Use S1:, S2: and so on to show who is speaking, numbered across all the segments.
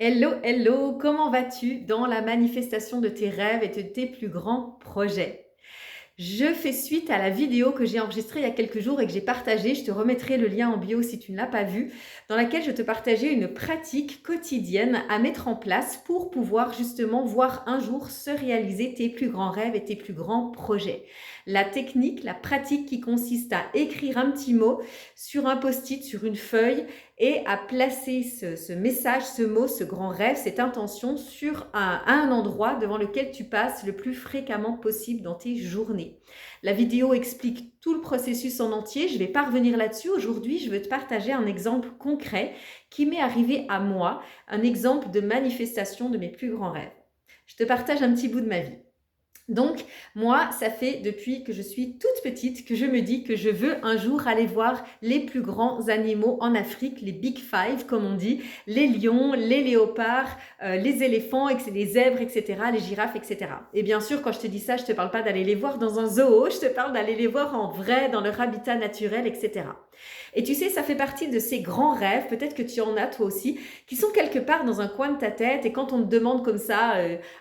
S1: Hello, hello, comment vas-tu dans la manifestation de tes rêves et de tes plus grands projets? Je fais suite à la vidéo que j'ai enregistrée il y a quelques jours et que j'ai partagée. Je te remettrai le lien en bio si tu ne l'as pas vu, dans laquelle je te partageais une pratique quotidienne à mettre en place pour pouvoir justement voir un jour se réaliser tes plus grands rêves et tes plus grands projets. La technique, la pratique qui consiste à écrire un petit mot sur un post-it, sur une feuille et à placer ce message, ce mot, ce grand rêve, cette intention sur un endroit devant lequel tu passes le plus fréquemment possible dans tes journées. La vidéo explique tout le processus en entier. Je ne vais pas revenir là-dessus. Aujourd'hui, je veux te partager un exemple concret qui m'est arrivé à moi, un exemple de manifestation de mes plus grands rêves. Je te partage un petit bout de ma vie. Donc, moi, ça fait depuis que je suis toute petite que je me dis que je veux un jour aller voir les plus grands animaux en Afrique, les Big Five, comme on dit, les lions, les léopards, les éléphants, les zèbres, etc., les girafes, etc. Et bien sûr, quand je te dis ça, je ne te parle pas d'aller les voir dans un zoo, je te parle d'aller les voir en vrai, dans leur habitat naturel, etc. Et tu sais, ça fait partie de ces grands rêves, peut-être que tu en as toi aussi, qui sont quelque part dans un coin de ta tête. Et quand on te demande comme ça,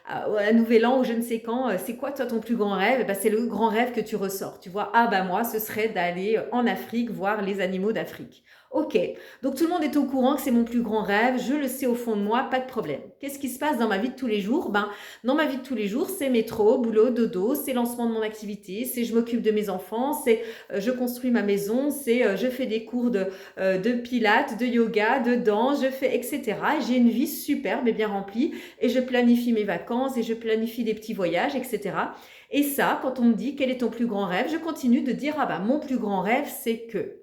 S1: à Nouvel An ou je ne sais quand, c'est quoi toi ton plus grand rêve? Eh ben, c'est le grand rêve que tu ressors. Tu vois, ah bah moi, ce serait d'aller en Afrique voir les animaux d'Afrique. Ok, donc tout le monde est au courant que c'est mon plus grand rêve, je le sais au fond de moi, pas de problème. Qu'est-ce qui se passe dans ma vie de tous les jours? Ben, dans ma vie de tous les jours, c'est métro, boulot, dodo, c'est lancement de mon activité, c'est je m'occupe de mes enfants, c'est je construis ma maison, c'est je fais des cours de pilates, de yoga, de danse, je fais etc. Et j'ai une vie superbe et bien remplie et je planifie mes vacances et je planifie des petits voyages, etc. Et ça, quand on me dit quel est ton plus grand rêve, je continue de dire ah bah mon plus grand rêve c'est que.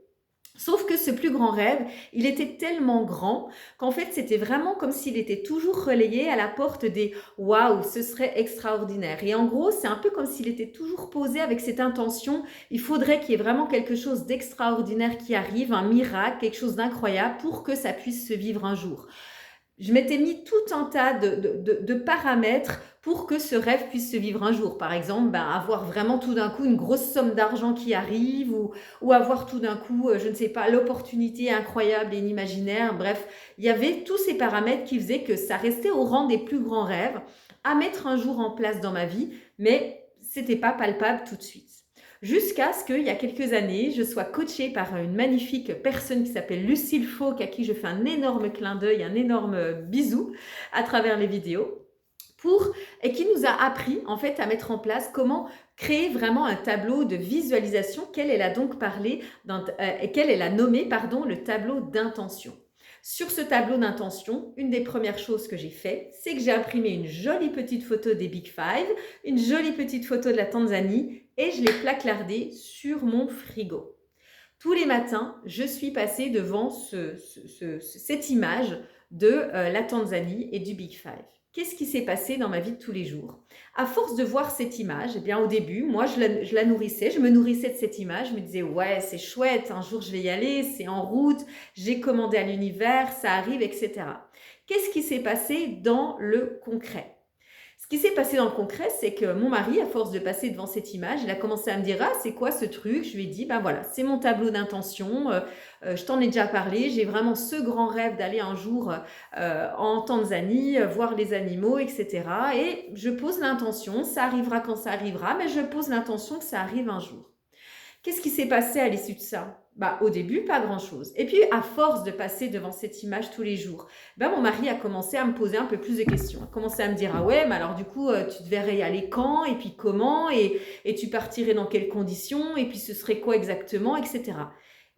S1: Sauf que ce plus grand rêve, il était tellement grand qu'en fait, c'était vraiment comme s'il était toujours relayé à la porte des waouh, ce serait extraordinaire. Et en gros, c'est un peu comme s'il était toujours posé avec cette intention. Il faudrait qu'il y ait vraiment quelque chose d'extraordinaire qui arrive, un miracle, quelque chose d'incroyable pour que ça puisse se vivre un jour. Je m'étais mis tout un tas de paramètres pour que ce rêve puisse se vivre un jour. Par exemple, ben, avoir vraiment tout d'un coup une grosse somme d'argent qui arrive ou avoir tout d'un coup, je ne sais pas, l'opportunité incroyable et inimaginaire. Bref, il y avait tous ces paramètres qui faisaient que ça restait au rang des plus grands rêves à mettre un jour en place dans ma vie, mais c'était pas palpable tout de suite. Jusqu'à ce qu'il y a quelques années, je sois coachée par une magnifique personne qui s'appelle Lucille Fauque, à qui je fais un énorme clin d'œil, un énorme bisou à travers les vidéos, et qui nous a appris en fait à mettre en place comment créer vraiment un tableau de visualisation qu'elle a donc parlé, qu'elle a nommé le tableau d'intention. Sur ce tableau d'intention, une des premières choses que j'ai fait, c'est que j'ai imprimé une jolie petite photo des Big Five, une jolie petite photo de la Tanzanie et je l'ai placardée sur mon frigo. Tous les matins, je suis passée devant cette image de la Tanzanie et du Big Five. Qu'est-ce qui s'est passé dans ma vie de tous les jours? À force de voir cette image, eh bien au début, moi je la nourrissais, je me nourrissais de cette image, je me disais ouais c'est chouette, un jour je vais y aller, c'est en route, j'ai commandé à l'univers, ça arrive, etc. Qu'est-ce qui s'est passé dans le concret? Ce qui s'est passé dans le concret, c'est que mon mari, à force de passer devant cette image, il a commencé à me dire « Ah, c'est quoi ce truc ?» Je lui ai dit « Ben voilà, c'est mon tableau d'intention, je t'en ai déjà parlé, j'ai vraiment ce grand rêve d'aller un jour en Tanzanie, voir les animaux, etc. Et je pose l'intention, ça arrivera quand ça arrivera, mais je pose l'intention que ça arrive un jour. » Qu'est-ce qui s'est passé à l'issue de ça? Bah, au début, pas grand-chose. Et puis, à force de passer devant cette image tous les jours, ben, mon mari a commencé à me poser un peu plus de questions. Il a commencé à me dire, ah ouais, mais alors du coup, tu te verrais y aller quand? Et puis comment? Et tu partirais dans quelles conditions? Et puis ce serait quoi exactement? Etc.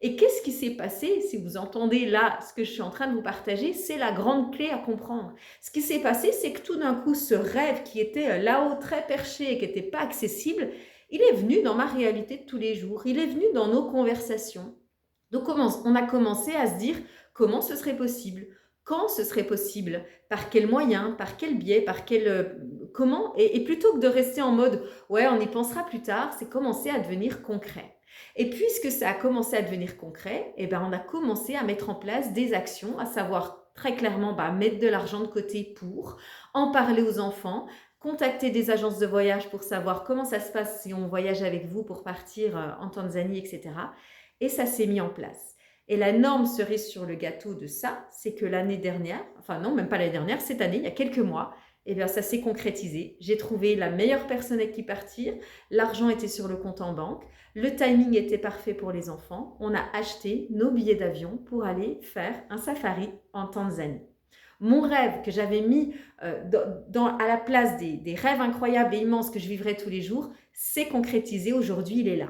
S1: Et qu'est-ce qui s'est passé? Si vous entendez là ce que je suis en train de vous partager, c'est la grande clé à comprendre. Ce qui s'est passé, c'est que tout d'un coup, ce rêve qui était là-haut, très perché et qui n'était pas accessible, il est venu dans ma réalité de tous les jours, il est venu dans nos conversations. Donc on a commencé à se dire comment ce serait possible, quand ce serait possible, par quels moyens, par quel biais, comment, et plutôt que de rester en mode ouais on y pensera plus tard, c'est commencé à devenir concret. Et puisque ça a commencé à devenir concret, eh ben on a commencé à mettre en place des actions, à savoir très clairement mettre de l'argent de côté pour en parler aux enfants, contacter des agences de voyage pour savoir comment ça se passe si on voyage avec vous pour partir en Tanzanie, etc. Et ça s'est mis en place. Et la norme cerise sur le gâteau de ça, c'est que l'année dernière, enfin non, même pas l'année dernière, cette année, il y a quelques mois, eh bien ça s'est concrétisé. J'ai trouvé la meilleure personne avec qui partir, l'argent était sur le compte en banque, le timing était parfait pour les enfants, on a acheté nos billets d'avion pour aller faire un safari en Tanzanie. Mon rêve que j'avais mis à la place des rêves incroyables et immenses que je vivrais tous les jours, s'est concrétisé. Aujourd'hui, il est là.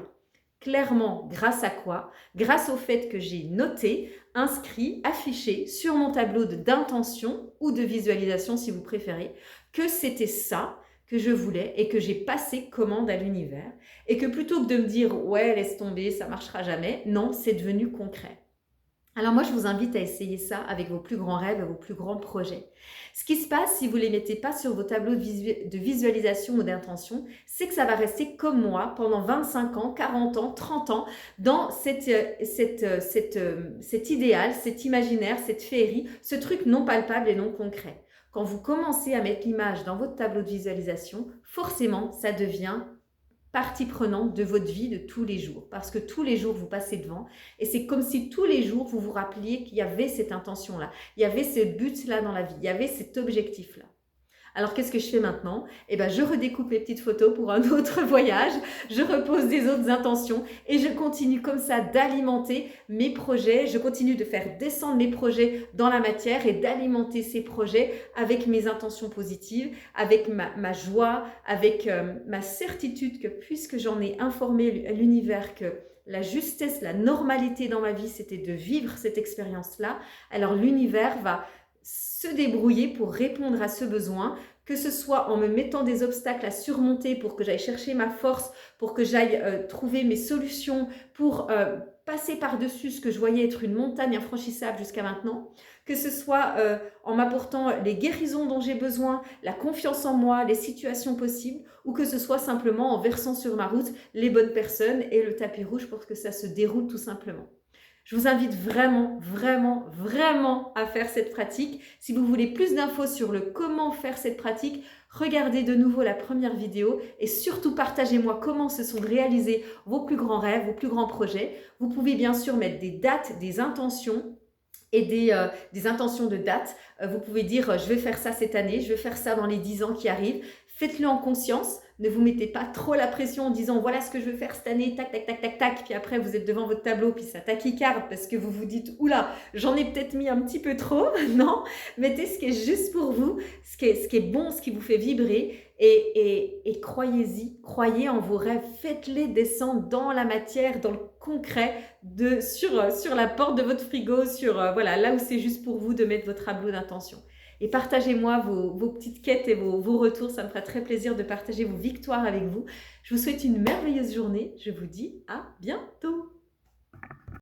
S1: Clairement, grâce à quoi? Grâce au fait que j'ai noté, inscrit, affiché sur mon tableau d'intention ou de visualisation si vous préférez, que c'était ça que je voulais et que j'ai passé commande à l'univers. Et que plutôt que de me dire « ouais, laisse tomber, ça marchera jamais », non, c'est devenu concret. Alors moi, je vous invite à essayer ça avec vos plus grands rêves et vos plus grands projets. Ce qui se passe si vous ne les mettez pas sur vos tableaux de visualisation ou d'intention, c'est que ça va rester comme moi pendant 25 ans, 40 ans, 30 ans dans cet idéal, cet imaginaire, cette féerie, ce truc non palpable et non concret. Quand vous commencez à mettre l'image dans votre tableau de visualisation, forcément, ça devient partie prenante de votre vie de tous les jours, parce que tous les jours vous passez devant et c'est comme si tous les jours vous vous rappeliez qu'il y avait cette intention-là, il y avait ce but-là dans la vie, il y avait cet objectif-là. Alors qu'est-ce que je fais maintenant? Eh bien, je redécoupe les petites photos pour un autre voyage, je repose des autres intentions et je continue comme ça d'alimenter mes projets, je continue de faire descendre mes projets dans la matière et d'alimenter ces projets avec mes intentions positives, avec ma joie, avec ma certitude que puisque j'en ai informé l'univers que la justesse, la normalité dans ma vie, c'était de vivre cette expérience-là, alors l'univers va se débrouiller pour répondre à ce besoin, que ce soit en me mettant des obstacles à surmonter pour que j'aille chercher ma force, pour que j'aille trouver mes solutions, pour passer par-dessus ce que je voyais être une montagne infranchissable jusqu'à maintenant, que ce soit en m'apportant les guérisons dont j'ai besoin, la confiance en moi, les situations possibles, ou que ce soit simplement en versant sur ma route les bonnes personnes et le tapis rouge pour que ça se déroule tout simplement. Je vous invite vraiment, vraiment, vraiment à faire cette pratique. Si vous voulez plus d'infos sur le comment faire cette pratique, regardez de nouveau la première vidéo et surtout partagez-moi comment se sont réalisés vos plus grands rêves, vos plus grands projets. Vous pouvez bien sûr mettre des dates, des intentions et des intentions de date. Vous pouvez dire je vais faire ça cette année, je vais faire ça dans les 10 ans qui arrivent. Faites-le en conscience. Ne vous mettez pas trop la pression en disant voilà ce que je veux faire cette année, tac, tac, tac, tac, tac. Puis après, vous êtes devant votre tableau, puis ça taquicarde parce que vous vous dites oula, j'en ai peut-être mis un petit peu trop. Non, mettez ce qui est juste pour vous, ce qui est bon, ce qui vous fait vibrer et croyez-y, croyez en vos rêves. Faites-les descendre dans la matière, dans le concret, sur la porte de votre frigo, voilà, là où c'est juste pour vous de mettre votre tableau d'intention. Et partagez-moi vos petites quêtes et vos retours. Ça me fera très plaisir de partager vos victoires avec vous. Je vous souhaite une merveilleuse journée. Je vous dis à bientôt.